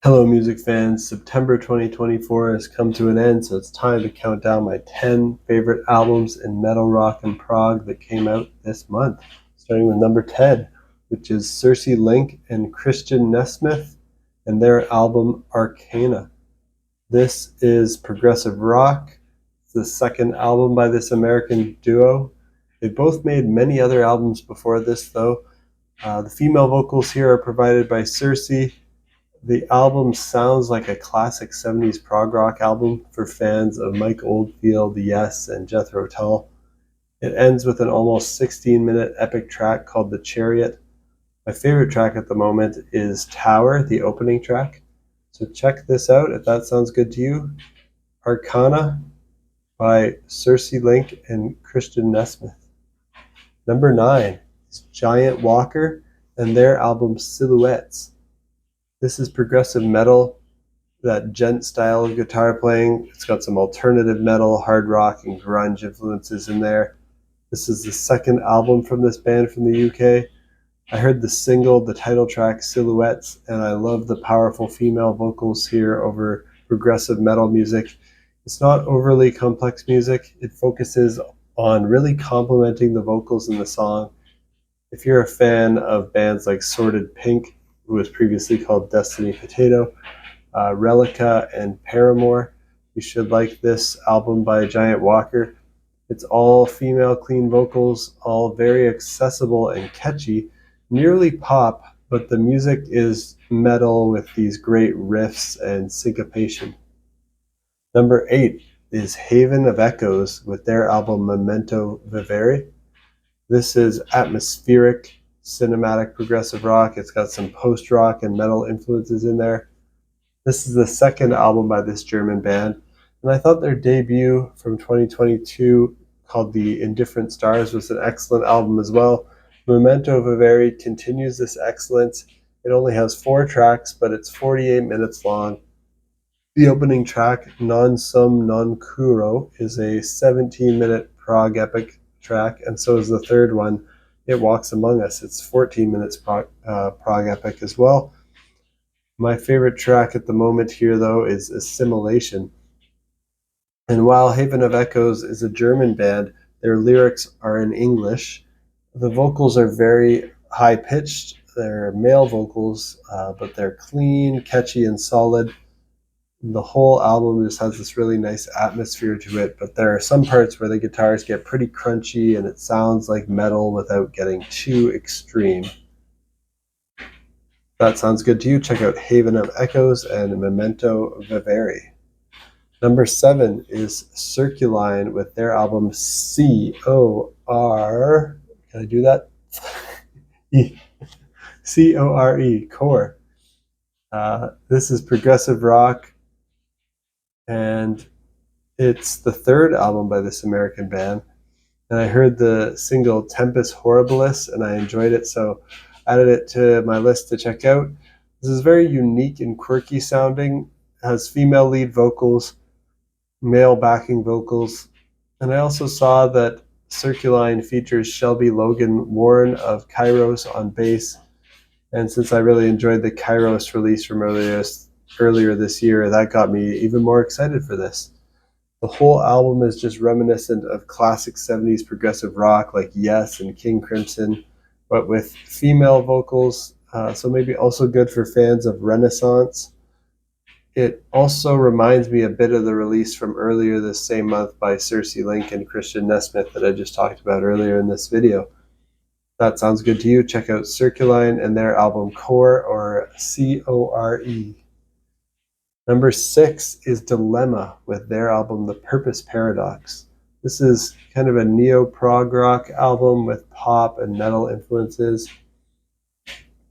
Hello, music fans. September 2024 has come to an end, so it's time to count down my 10 favorite albums in metal, rock, and prog that came out this month. Starting with number 10, which is Cersei Link and Christian Nesmith and their album Arcana. This is progressive rock. It's the second album by this American duo. They both made many other albums before this, though. The female vocals here are provided by Cersei. The album sounds like a classic 70s prog rock album for fans of Mike Oldfield, Yes, and Jethro Tull. It ends with an almost 16-minute epic track called The Chariot. My favorite track at the moment is Tower, the opening track. So check this out if that sounds good to you. Arcana by Cersei Link and Christian Nesmith. Number 9 is Giant Walker and their album Silhouettes. This is progressive metal, that gent style of guitar playing. It's got some alternative metal, hard rock, and grunge influences in there. This is the second album from this band from the UK. I heard the single, the title track, Silhouettes, and I love the powerful female vocals here over progressive metal music. It's not overly complex music. It focuses on really complementing the vocals in the song. If you're a fan of bands like Sorted Pink, who was previously called Destiny Potato, Relica, and Paramore, you should like this album by Giant Walker. It's all female clean vocals, all very accessible and catchy, nearly pop, but the music is metal with these great riffs and syncopation. Number 8 is Haven of Echoes with their album Memento Vivere. This is atmospheric, cinematic progressive rock. It's got some post-rock and metal influences in there. This is the second album by this German band, and I thought their debut from 2022 called The Indifferent Stars was an excellent album as well. Memento Vivere continues this excellence. It only has 4 tracks, but it's 48 minutes long. The opening track, Non Sum Non Curo, is a 17-minute prog epic track, and so is the third one, It Walks Among Us. It's 14 minutes prog epic as well. My favorite track at the moment here, though, is Assimilation. And while Haven of Echoes is a German band, their lyrics are in English. The vocals are very high-pitched. They're male vocals, but they're clean, catchy, and solid. The whole album just has this really nice atmosphere to it, but there are some parts where the guitars get pretty crunchy and it sounds like metal without getting too extreme. If that sounds good to you, check out Haven of Echoes and Memento Vivere. Number 7 is Circuline with their album C.O.R.E. Can I do that? C.O.R.E. C.O.R.E. This is progressive rock, and it's the third album by this American band. And I heard the single Tempus Horribilis, and I enjoyed it, so added it to my list to check out. This is very unique and quirky sounding. It has female lead vocals, male backing vocals, and I also saw that Circuline features Shelby Logan Warren of Kairos on bass. And since I really enjoyed the Kairos release from earlier this year, that got me even more excited for this. The whole album is just reminiscent of classic 70s progressive rock like Yes and King Crimson, but with female vocals, so maybe also good for fans of Renaissance. It also reminds me a bit of the release from earlier this same month by Cersei Link and Christian Nesmith that I just talked about earlier in this video. If that sounds good to you, check out Circuline and their album C.O.R.E. or C.O.R.E. Number 6 is Dilemma with their album The Purpose Paradox. This is kind of a neo-prog rock album with pop and metal influences.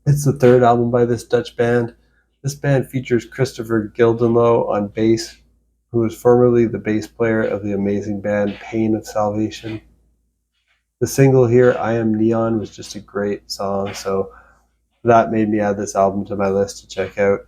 It's the third album by this Dutch band. This band features Christopher Gildenlow on bass, who was formerly the bass player of the amazing band Pain of Salvation. The single here, I Am Neon, was just a great song, so that made me add this album to my list to check out.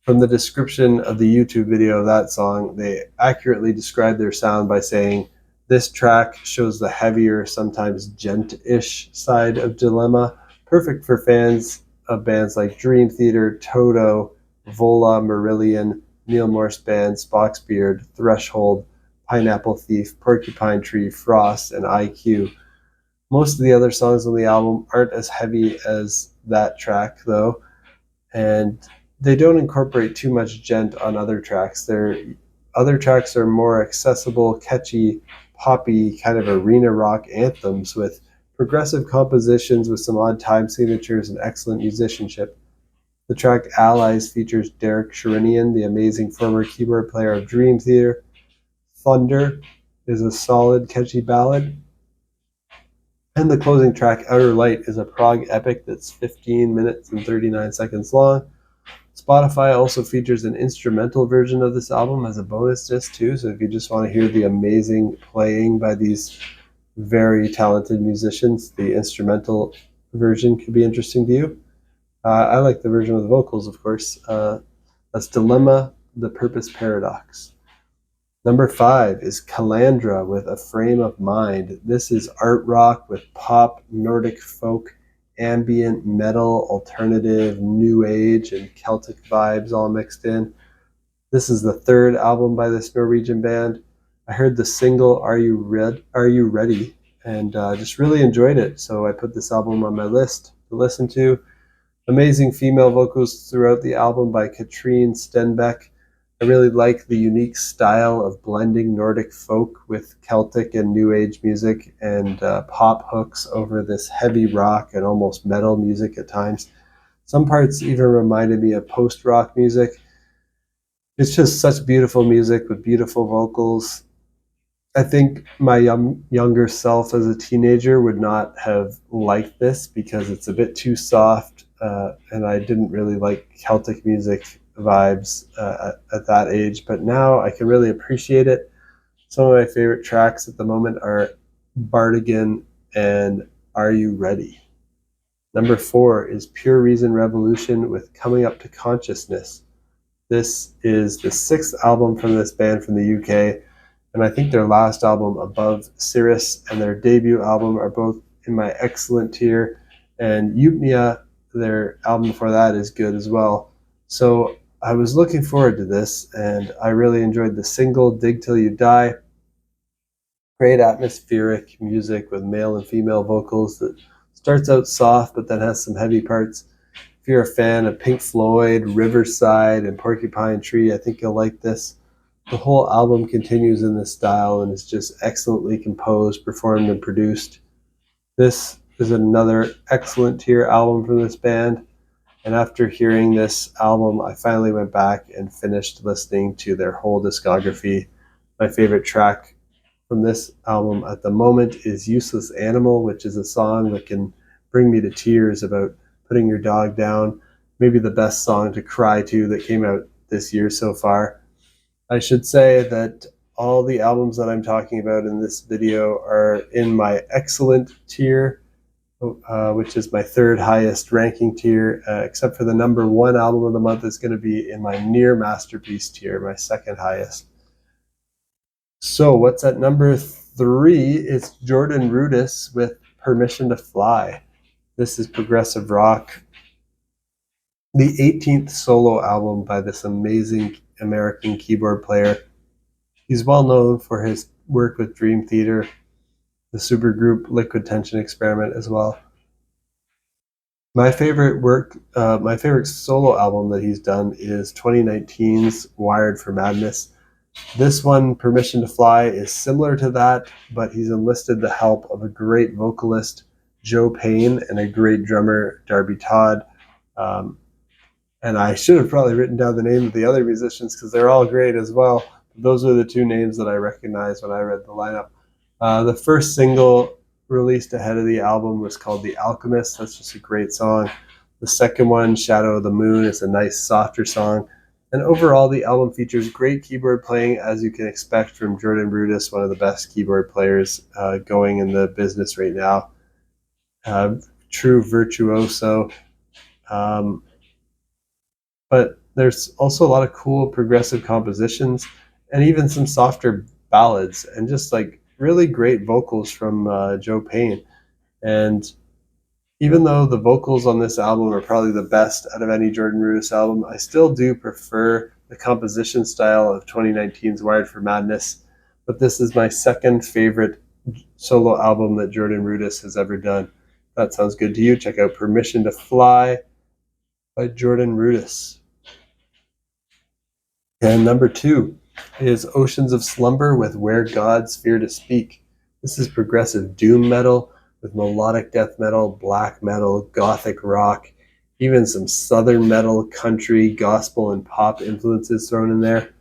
From the description of the YouTube video of that song, they accurately described their sound by saying, "This track shows the heavier, sometimes gent-ish side of Dilemma, perfect for fans of bands like Dream Theater, Toto, Vola, Marillion, Neil Morse Band, Spock's Beard, Threshold, Pineapple Thief, Porcupine Tree, Frost, and IQ. Most of the other songs on the album aren't as heavy as that track, though, and they don't incorporate too much djent on other tracks. Their other tracks are more accessible, catchy, poppy, kind of arena rock anthems with progressive compositions with some odd time signatures and excellent musicianship. The track Allies features Derek Sherinian, the amazing former keyboard player of Dream Theater. Thunder is a solid, catchy ballad. And the closing track, Outer Light, is a prog epic that's 15 minutes and 39 seconds long. Spotify also features an instrumental version of this album as a bonus disc too, so if you just want to hear the amazing playing by these very talented musicians, the instrumental version could be interesting to you. I like the version with the vocals, of course. That's Dilemma, the Purpose Paradox. Number 5 is Kalandra with A Frame of Mind. This is art rock with pop, Nordic folk, ambient, metal, alternative, new age, and Celtic vibes all mixed in. This is the third album by this Norwegian band. I heard the single Are You Ready? And just really enjoyed it. So I put this album on my list to listen to. Amazing female vocals throughout the album by Katrine Stenbeck. I really like the unique style of blending Nordic folk with Celtic and New Age music and pop hooks over this heavy rock and almost metal music at times. Some parts even reminded me of post-rock music. It's just such beautiful music with beautiful vocals. I think my younger self as a teenager would not have liked this because it's a bit too soft, and I didn't really like Celtic music vibes at that age, but now I can really appreciate it. Some of my favorite tracks at the moment are Bardigan and Are You Ready? Number 4 is Pure Reason Revolution with Coming Up to Consciousness. This is the 6th album from this band from the UK, and I think their last album, Above Circe, and their debut album are both in my excellent tier, and Eupnia, their album before that, is good as well. So I was looking forward to this, and I really enjoyed the single, Dig Till You Die. Great atmospheric music with male and female vocals that starts out soft but then has some heavy parts. If you're a fan of Pink Floyd, Riverside, and Porcupine Tree, I think you'll like this. The whole album continues in this style and is just excellently composed, performed, and produced. This is another excellent tier album from this band. And after hearing this album, I finally went back and finished listening to their whole discography. My favorite track from this album at the moment is Useless Animal, which is a song that can bring me to tears about putting your dog down. Maybe the best song to cry to that came out this year so far. I should say that all the albums that I'm talking about in this video are in my excellent tier, which is my third highest ranking tier, except for the number 1 album of the month is going to be in my near masterpiece tier, my second highest. So what's at number 3? It's Jordan Rudess with Permission to Fly. This is progressive rock, the 18th solo album by this amazing American keyboard player. He's well known for his work with Dream Theater, the supergroup Liquid Tension Experiment as well. My favorite solo album that he's done is 2019's Wired for Madness. This one, Permission to Fly, is similar to that, but he's enlisted the help of a great vocalist, Joe Payne, and a great drummer, Darby Todd. And I should have probably written down the name of the other musicians because they're all great as well. Those are the 2 names that I recognized when I read the lineup. The first single released ahead of the album was called The Alchemist. That's just a great song. The second one, Shadow of the Moon, is a nice, softer song. And overall, the album features great keyboard playing, as you can expect from Jordan Rudess, one of the best keyboard players going in the business right now. True virtuoso. But there's also a lot of cool progressive compositions and even some softer ballads and just like really great vocals from Joe Payne. And Even though the vocals on this album are probably the best out of any Jordan Rudess album, I still do prefer the composition style of 2019's Wired for Madness, but this is my second favorite solo album that Jordan Rudess has ever done. If that sounds good to you, check out Permission to Fly by Jordan Rudess. And number 2 is Oceans of Slumber with Where Gods Fear to Speak. This is progressive doom metal with melodic death metal, black metal, gothic rock, even some southern metal, country, gospel, and pop influences thrown in there.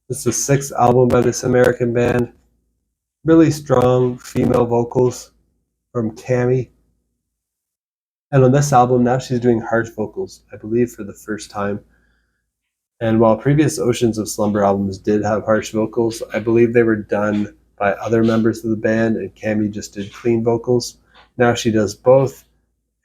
This is the 6th album by this American band. Really strong female vocals from Cami. And on this album, now she's doing harsh vocals, I believe for the first time. And while previous Oceans of Slumber albums did have harsh vocals, I believe they were done by other members of the band, and Cami just did clean vocals. Now she does both,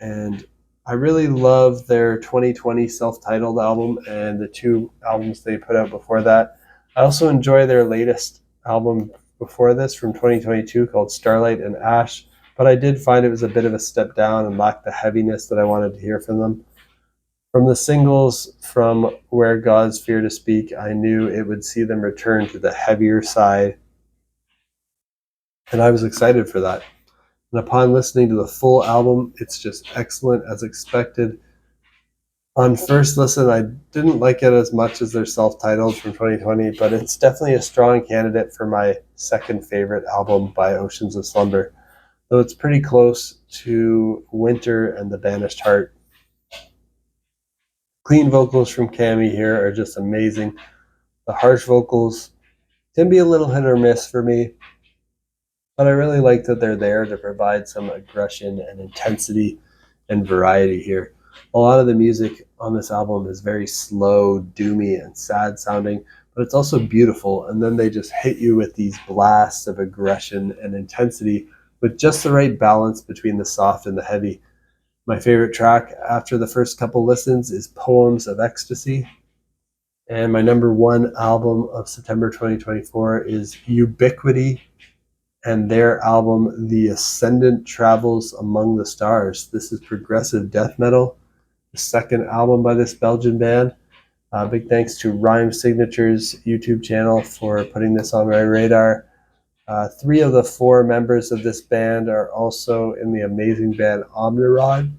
and I really love their 2020 self-titled album and the 2 albums they put out before that. I also enjoy their latest album before this from 2022 called Starlight and Ash, but I did find it was a bit of a step down and lacked the heaviness that I wanted to hear from them. From the singles from Where Gods Fear to Speak, I knew it would see them return to the heavier side, and I was excited for that. And upon listening to the full album, it's just excellent as expected. On first listen, I didn't like it as much as their self-titled from 2020, but it's definitely a strong candidate for my second favorite album by Oceans of Slumber, though it's pretty close to Winter and The Banished Heart. Clean vocals from Cami here are just amazing. The harsh vocals can be a little hit or miss for me, but I really like that they're there to provide some aggression and intensity and variety here. A lot of the music on this album is very slow, doomy, and sad sounding, but it's also beautiful, and then they just hit you with these blasts of aggression and intensity with just the right balance between the soft and the heavy. My favorite track after the first couple listens is Poems of Ecstasy. And my number 1 album of September 2024 is Ubiquity and their album The Ascendant Travels Among the Stars. This is progressive death metal, the second album by this Belgian band. Big thanks to Rhyme Signature's YouTube channel for putting this on my radar. 3 of the 4 members of this band are also in the amazing band Omnirod.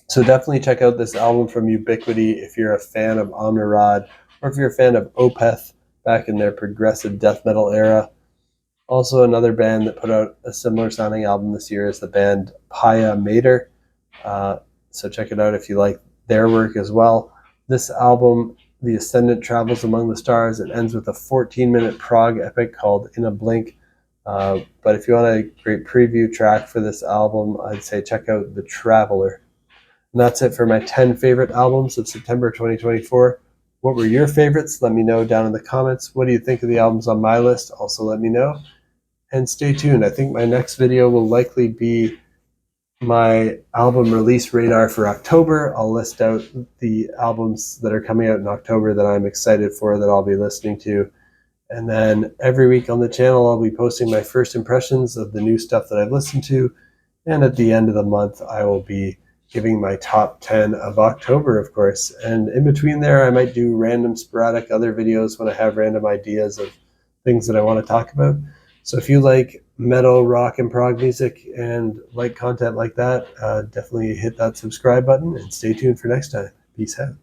So definitely check out this album from Ubiquity if you're a fan of Omnirod, or if you're a fan of Opeth back in their progressive death metal era. Also, another band that put out a similar sounding album this year is the band Paya Mater. So check it out if you like their work as well. This album, The Ascendant Travels Among the Stars, it ends with a 14-minute prog epic called In a Blink. But if you want a great preview track for this album, I'd say check out The Traveler. And that's it for my 10 favorite albums of September 2024. What were your favorites? Let me know down in the comments. What do you think of the albums on my list? Also let me know. And stay tuned. I think my next video will likely be my album release radar for October. I'll list out the albums that are coming out in October that I'm excited for, that I'll be listening to. And then every week on the channel, I'll be posting my first impressions of the new stuff that I've listened to. And at the end of the month, I will be giving my top 10 of October, of course. And in between there, I might do random sporadic other videos when I have random ideas of things that I want to talk about. So if you like metal, rock, and prog music and like content like that, definitely hit that subscribe button and stay tuned for next time. Peace out.